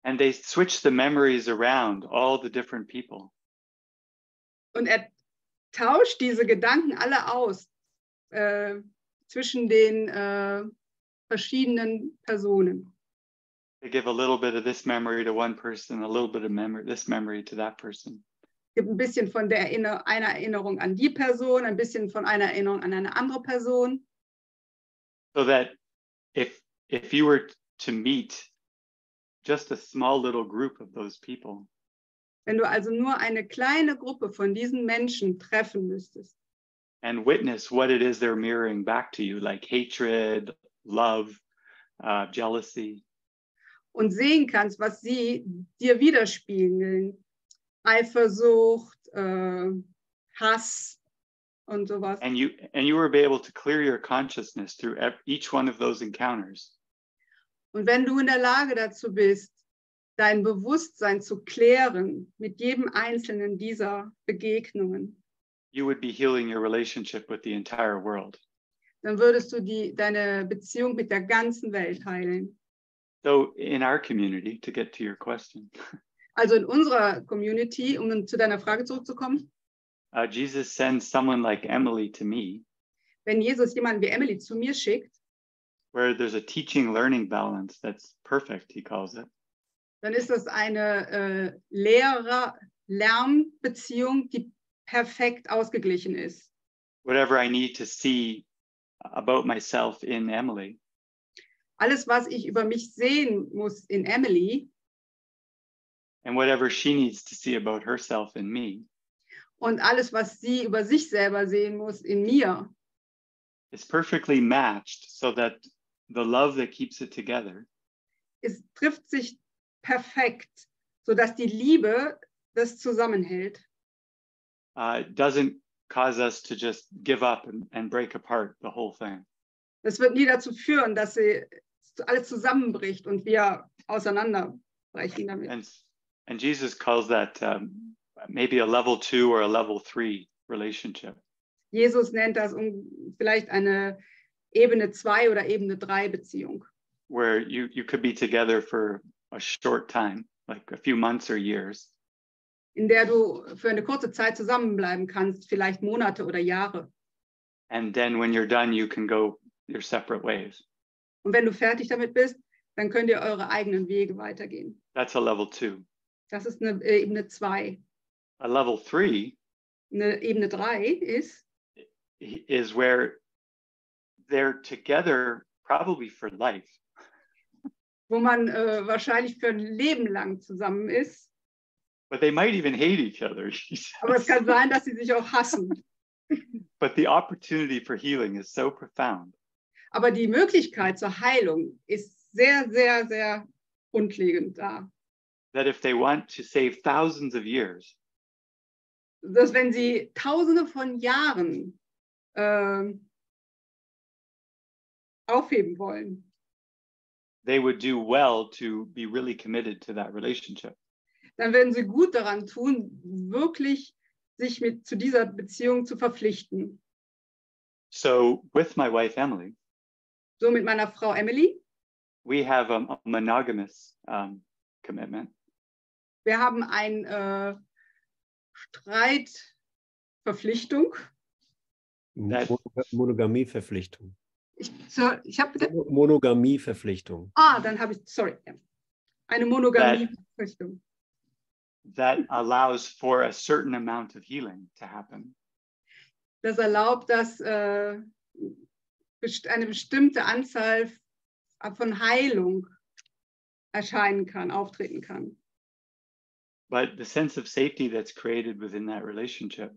And they switch the memories around, all the different people. Und er tauscht diese Gedanken alle aus zwischen den verschiedenen Personen. They give a little bit of this memory to one person, a little bit of this memory to that person. Es gibt ein bisschen von einer Erinnerung an die Person, ein bisschen von einer Erinnerung an eine andere Person. So that if you were to meet just a small little group of those people, Wenn du also nur eine kleine Gruppe von diesen Menschen treffen müsstest and witness what it is they're mirroring back to you, like hatred, love, jealousy, und sehen kannst, was sie dir widerspiegeln, Eifersucht, Hass und sowas. and you were able to clear your consciousness through each one of those encounters, Und wenn du in der Lage dazu bist, dein Bewusstsein zu klären mit jedem einzelnen dieser Begegnungen, you would be healing your relationship with the entire world. dann würdest du deine Beziehung mit der ganzen Welt heilen. So in our community, to get to your question, Also in unserer Community, um zu deiner Frage zurückzukommen, Jesus sends someone like Emily to me. wenn Jesus jemanden wie Emily zu mir schickt, where there's a teaching-learning balance that's perfect, he calls it. dann ist das eine Lehrer-Lernbeziehung, die perfekt ausgeglichen ist. Whatever I need to see about myself in Emily, Alles, was ich über mich sehen muss in Emily and whatever she needs to see about herself in me, und alles, was sie über sich selber sehen muss in mir, is perfectly matched so that the love that keeps it together es trifft sich perfekt, sodass die Liebe das zusammenhält. doesn't cause us to just give up and break apart the whole thing. Das wird nie dazu führen, dass sie alles zusammenbricht und wir auseinanderbrechen damit. And Jesus calls that maybe a level 2 or a level 3 relationship. Jesus nennt das vielleicht eine Ebene 2 oder Ebene 3 Beziehung. Where you could be together for a short time, like a few months or years. In der du für eine kurze Zeit zusammenbleiben kannst, vielleicht Monate oder Jahre. And then when you're done, you can go your separate ways. Und wenn du fertig damit bist, dann könnt ihr eure eigenen Wege weitergehen. That's a level 2. Das ist eine Ebene 2. A level 3 Eine Ebene 3 is where they're together probably for life. wo man wahrscheinlich für ein Leben lang zusammen ist. But they might even hate each other. Aber es kann sein, dass sie sich auch hassen. But the opportunity for healing is so profound. Aber die Möglichkeit zur Heilung ist sehr, sehr, sehr grundlegend da. That if they want to save thousands of years, Dass wenn sie Tausende von Jahren aufheben wollen, they would do well to be really committed to that relationship. dann werden sie gut daran tun, wirklich sich zu dieser Beziehung zu verpflichten. So with my wife, Emily, So mit meiner Frau Emily. we have a monogamous commitment. Wir haben eine Streitverpflichtung. Monogamieverpflichtung. Ich habe bitte. Monogamieverpflichtung. Dann habe ich, sorry. Eine Monogamieverpflichtung. That allows for a certain amount of healing to happen. Das erlaubt, dass eine bestimmte Anzahl von Heilung erscheinen kann, auftreten kann. But the sense of safety that's created within that relationship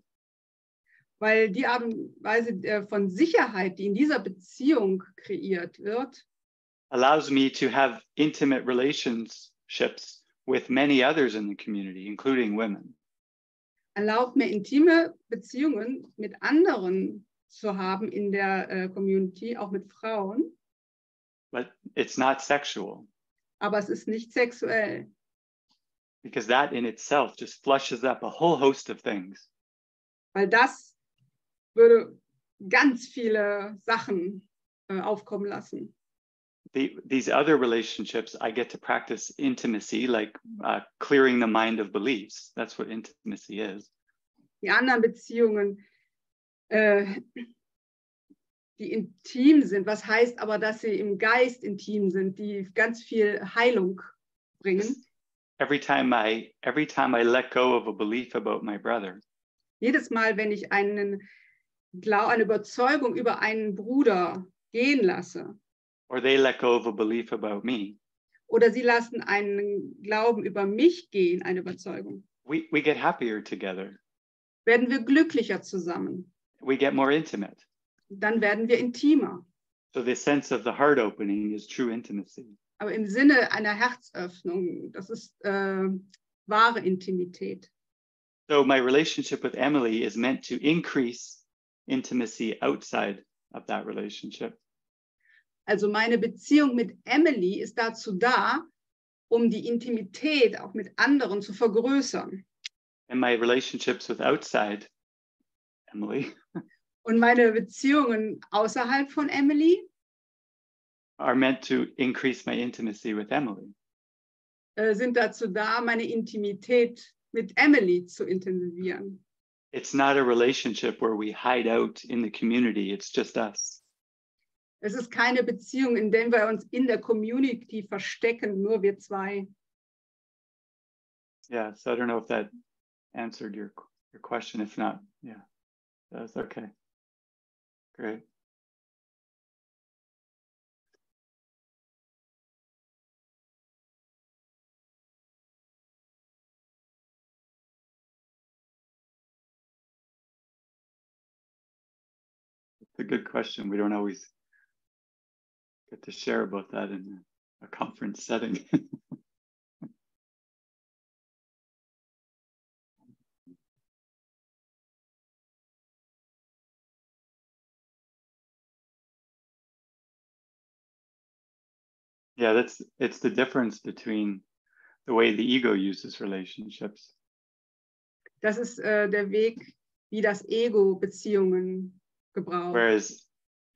Weil die Art und Weise von Sicherheit, die in dieser Beziehung kreiert wird, allows me to have intimate relationships with many others in the community, including women. erlaubt mir intime Beziehungen mit anderen zu haben in der Community, auch mit Frauen. But it's not sexual, Aber es ist nicht sexuell, because that in itself just flushes up a whole host of things. weil das würde ganz viele Sachen aufkommen lassen. These other relationships, I get to practice intimacy, like clearing the mind of beliefs. That's what intimacy is. Die anderen Beziehungen, die intim sind, was heißt aber, dass sie im Geist intim sind, die ganz viel Heilung bringen. Every time I let go of a belief about my brother, Jedes Mal, wenn ich eine Überzeugung über einen Bruder gehen lasse, or they let go of a belief about me, oder sie lassen einen Glauben über mich gehen, eine Überzeugung, we get happier together. werden wir glücklicher zusammen. We get more intimate. Dann werden wir intimer. So the sense of the heart opening is true intimacy. Aber im Sinne einer Herzöffnung, das ist wahre Intimität. So my relationship with Emily is meant to increase intimacy outside of that relationship. Also meine Beziehung mit Emily ist dazu da, um die Intimität auch mit anderen zu vergrößern. And my relationships with outside Emily Und meine Beziehungen außerhalb von Emily are meant to increase my intimacy with Emily. Sind dazu da, meine Intimität mit Emily zu intensivieren. It's not a relationship where we hide out in the community. It's just us. Es ist keine Beziehung, in der wir uns in der Community verstecken, nur wir zwei. Yeah, so I don't know if that answered your question. If not, yeah, that's okay. Great. It's a good question. We don't always get to share about that in a conference setting. Yeah, it's the difference between the way the ego uses relationships. Das ist der Weg, wie das Ego Beziehungen gebraucht. Whereas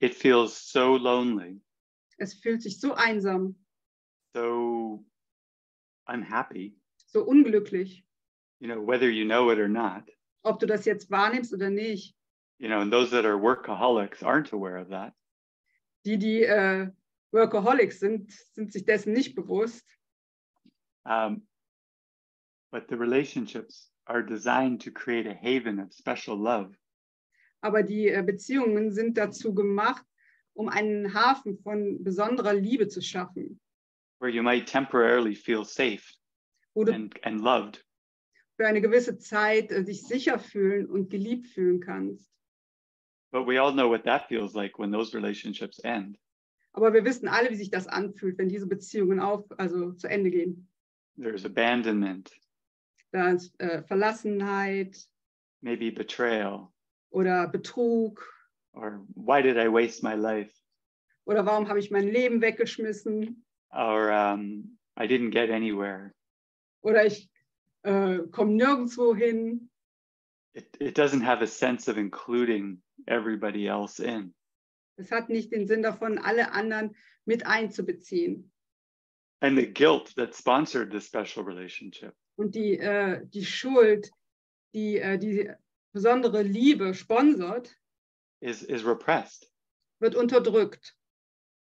it feels so lonely, Es fühlt sich so einsam, so unhappy, so unglücklich, you know, whether you know it or not. ob du das jetzt wahrnimmst oder nicht. You know, and those that are workaholics aren't aware of that. Die Workaholics sind sich dessen nicht bewusst. But the relationships are designed to create a haven of special love. Aber die Beziehungen sind dazu gemacht, um einen Hafen von besonderer Liebe zu schaffen. Where you might temporarily feel safe Wo du and loved. für eine gewisse Zeit dich sicher fühlen und geliebt fühlen kannst. But we all know what that feels like when those relationships end. Aber wir wissen alle, wie sich das anfühlt, wenn diese Beziehungen zu Ende gehen. There's abandonment. Da ist Verlassenheit. Maybe betrayal. Oder Betrug. Or why did I waste my life? Oder warum habe ich mein Leben weggeschmissen? Or I didn't get anywhere. Oder ich komme nirgendwo hin. It doesn't have a sense of including everybody else in. Es hat nicht den Sinn davon, alle anderen mit einzubeziehen. And the guilt that sponsored this special relationship. Und die Schuld, die besondere Liebe sponsert, is repressed. wird unterdrückt.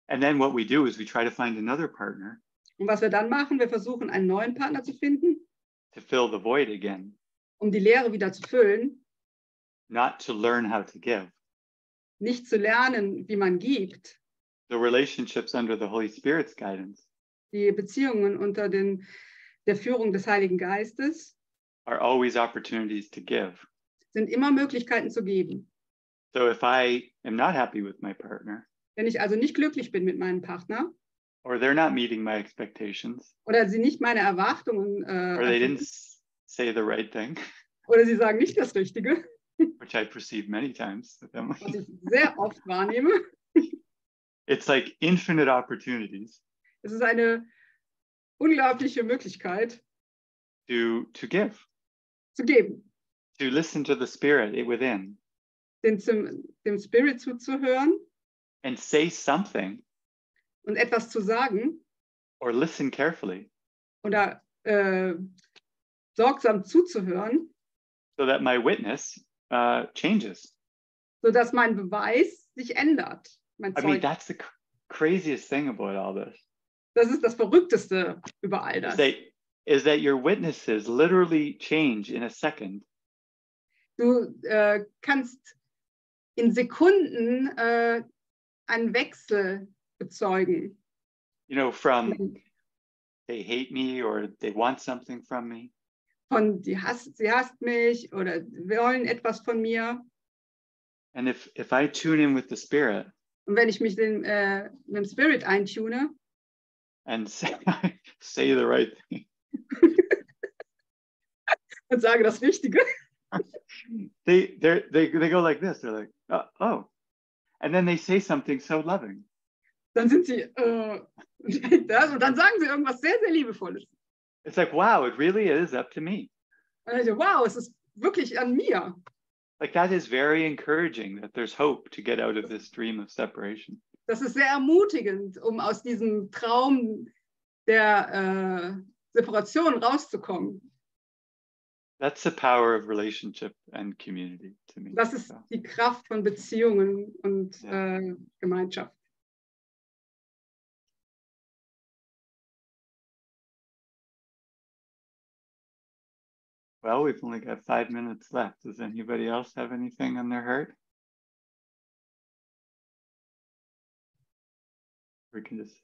And then what we do is we try to find another partner. Und was wir dann machen, wir versuchen, einen neuen Partner zu finden, to fill the void again. Um die Leere wieder zu füllen. Not to learn how to give. Nicht zu lernen, wie man gibt. The relationships under the Holy Spirit's guidance. Die Beziehungen unter der Führung des Heiligen Geistes are always opportunities to give. Sind immer Möglichkeiten zu geben. So if I am not happy with my partner, wenn ich also nicht glücklich bin mit meinem Partner, or they're not meeting my expectations, oder sie nicht meine Erwartungen or they didn't say the right thing, oder sie sagen nicht das Richtige, which I perceive many times with them, was ich sehr oft wahrnehme, it's like infinite opportunities. Es ist eine unglaubliche Möglichkeit, to give, zu geben, to listen to the Spirit within, dem Spirit zuzuhören, and say something, und etwas zu sagen, or listen carefully, oder sorgsam zuzuhören, so that my witness changes. So dass mein Beweis sich ändert. Mein I mean, that's the craziest thing about all this. Das ist das Verrückteste über all das. Is that your witnesses literally change in a second. Du kannst in Sekunden einen Wechsel bezeugen. You know, from they hate me or they want something from me. Von sie hasst mich oder wollen etwas von mir. And if I tune in with the Spirit. Und wenn ich mich mit dem Spirit eintune. And say the right thing. Und sage das Richtige. They go like this. They're like, oh. And then they say something so loving. Dann sind sie, und dann sagen sie irgendwas sehr, sehr Liebevolles. It's like, wow, it really is up to me. Und ich so, wow, es ist wirklich an mir. Like that is very encouraging that there's hope to get out of this dream of separation. Das ist sehr ermutigend, um aus diesem Traum der Separation rauszukommen. That's the power of relationship and community to me. Das ist die Kraft von Beziehungen und Gemeinschaft. Well, we've only got 5 minutes left. Does anybody else have anything on their heart? We can just...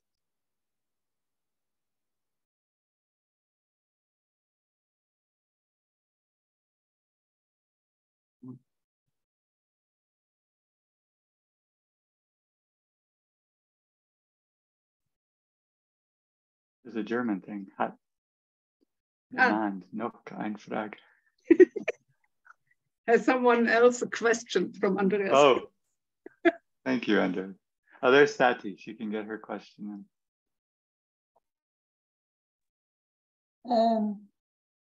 There's a German thing. Hat jemand noch eine Frage? Has someone else a question from Andreas? Oh, thank you, Andreas. Oh, there's Sati. She can get her question in. Can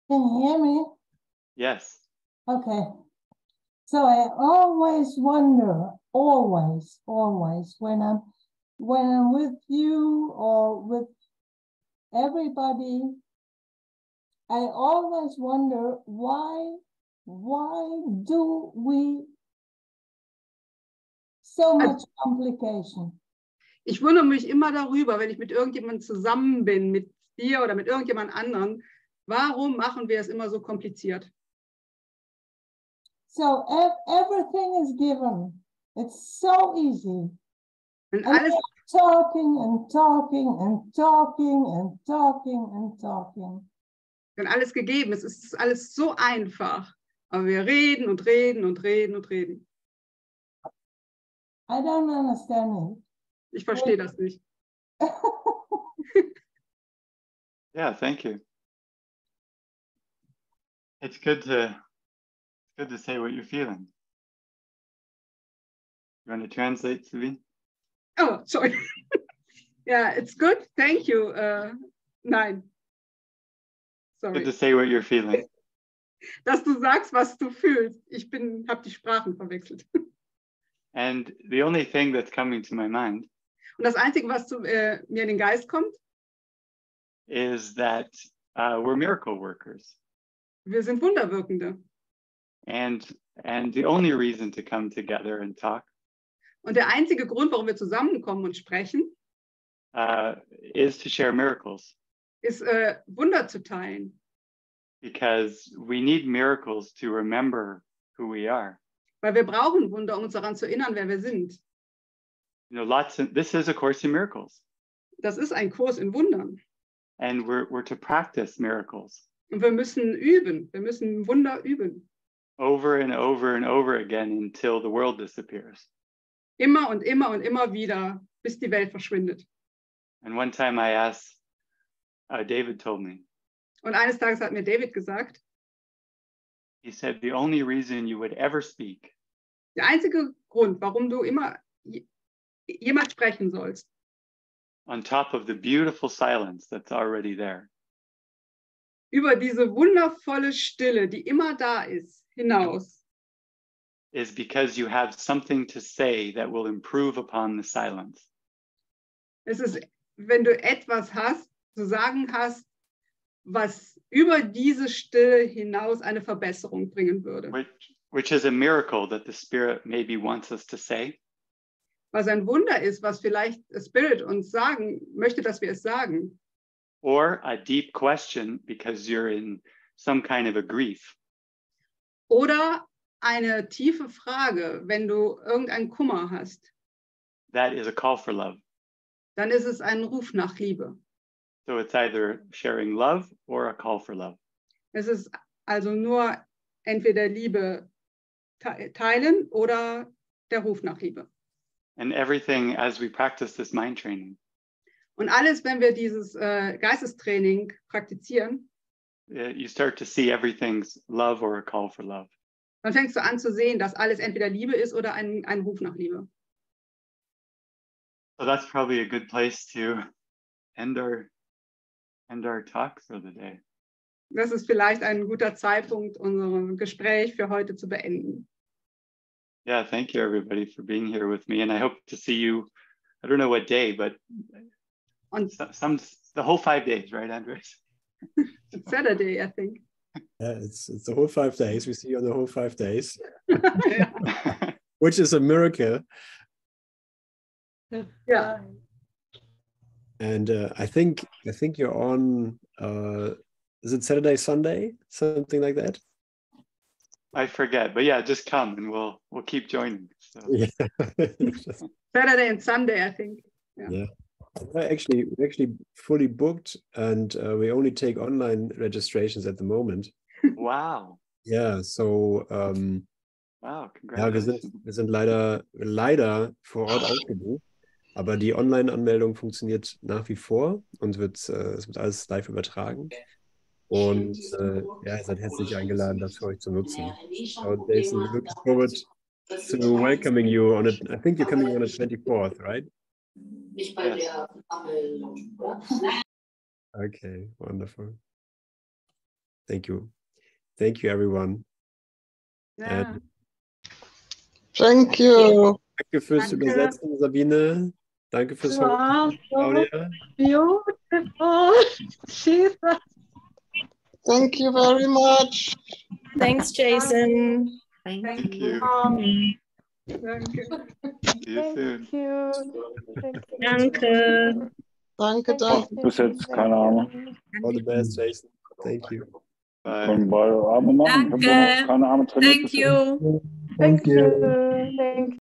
you hear me? Yes. Okay. So I always wonder, always, when I'm with you or with everybody, I always wonder why do we so much complication? Ich wundere mich immer darüber, wenn ich mit irgendjemandem zusammen bin, mit dir oder mit irgendjemand anderen, warum machen wir es immer so kompliziert? So everything is given. It's so easy. Wenn And alles, talking and talking and talking and talking and talking. wenn alles gegeben ist, ist alles so einfach. Aber wir reden und reden und reden und reden. I don't understand it. Ich verstehe das nicht. Yeah, thank you. It's good to say what you're feeling. You want to translate, Sabine? Oh, sorry. Yeah, it's good. Thank you. Nein. Good Sorry. to say what you're feeling. Dass du sagst, was du fühlst. Ich habe die Sprachen verwechselt. And the only thing that's coming to my mind Und das Einzige, was mir in den Geist kommt, is that we're miracle workers. wir sind Wunderwirkende. And the only reason to come together and talk Und der einzige Grund, warum wir zusammenkommen und sprechen, is to share miracles. ist Wunder zu teilen. Because we need miracles to remember who we are. Weil wir brauchen Wunder, um uns daran zu erinnern, wer wir sind. You know, this is a course in miracles. Das ist ein Kurs in Wundern. And we're to practice miracles Und wir müssen üben. Wir müssen Wunder üben. over and over and over again until the world disappears. Immer und immer und immer wieder, bis die Welt verschwindet. And one time I asked, David told me, Und eines Tages hat mir David gesagt, he said, the only reason you would ever speak der einzige Grund, warum du immer jemand sprechen sollst, on top of the beautiful silence that's already there, über diese wundervolle Stille, die immer da ist, hinaus, is because you have something to say that will improve upon the silence. es ist, wenn du etwas hast, zu sagen hast, was über diese Stille hinaus eine Verbesserung bringen würde. Which is a miracle that the Spirit maybe wants us to say, Was ein Wunder ist, was vielleicht Spirit uns sagen möchte, dass wir es sagen. or a deep question because you're in some kind of a grief. Oder eine tiefe Frage, wenn du irgendeinen Kummer hast. That is a call for love. Dann ist es ein Ruf nach Liebe. So it's either sharing love or a call for love. Es ist also nur entweder Liebe teilen oder der Ruf nach Liebe. And everything as we practice this mind training, Und alles, wenn wir dieses Geistestraining praktizieren, you start to see everything's love or a call for love. dann fängst du an zu sehen, dass alles entweder Liebe ist oder ein Ruf nach Liebe. So that's probably a good place to end our talk for the day. Das ist vielleicht ein guter Zeitpunkt, unser Gespräch für heute zu beenden. Yeah, thank you everybody for being here with me, and I hope to see you. I don't know what day, but Und the whole 5 days, right, Andres? Saturday, I think. Yeah, it's the whole 5 days. We see you on the whole 5 days, Ja. which is a miracle. Ja. And I think you're on. Is it Saturday, Sunday, something like that? I forget, but yeah, just come and we'll keep joining. So. Yeah. Saturday and Sunday, I think. Yeah. We're actually fully booked, and we only take online registrations at the moment. Wow. Yeah, so Wow, ja, congratulations. wir sind leider vor Ort ausgebucht, aber die Online-Anmeldung funktioniert nach wie vor und es wird alles live übertragen. Und ja, ihr seid herzlich eingeladen, das für euch zu nutzen. So, Jason, we're looking forward to welcoming you on it. I think you're coming on the 24th, right? Nicht bei der Anmeldung. Okay, wonderful. Thank you. Thank you, everyone. Ja. Thank you. Danke fürs Danke. Übersetzen, Sabine. Danke fürs Hosten, Claudia. Beautiful. Jesus. Thank you very much. Thanks, Jason. Thank you. Danke. See you soon. Danke. Danke. Bis jetzt, keine Ahnung. All the best, Jason. Thank you. Bye. Können beide Arme machen. Ich habe noch keine Arme trainiert. Thank you. Thank you. Thank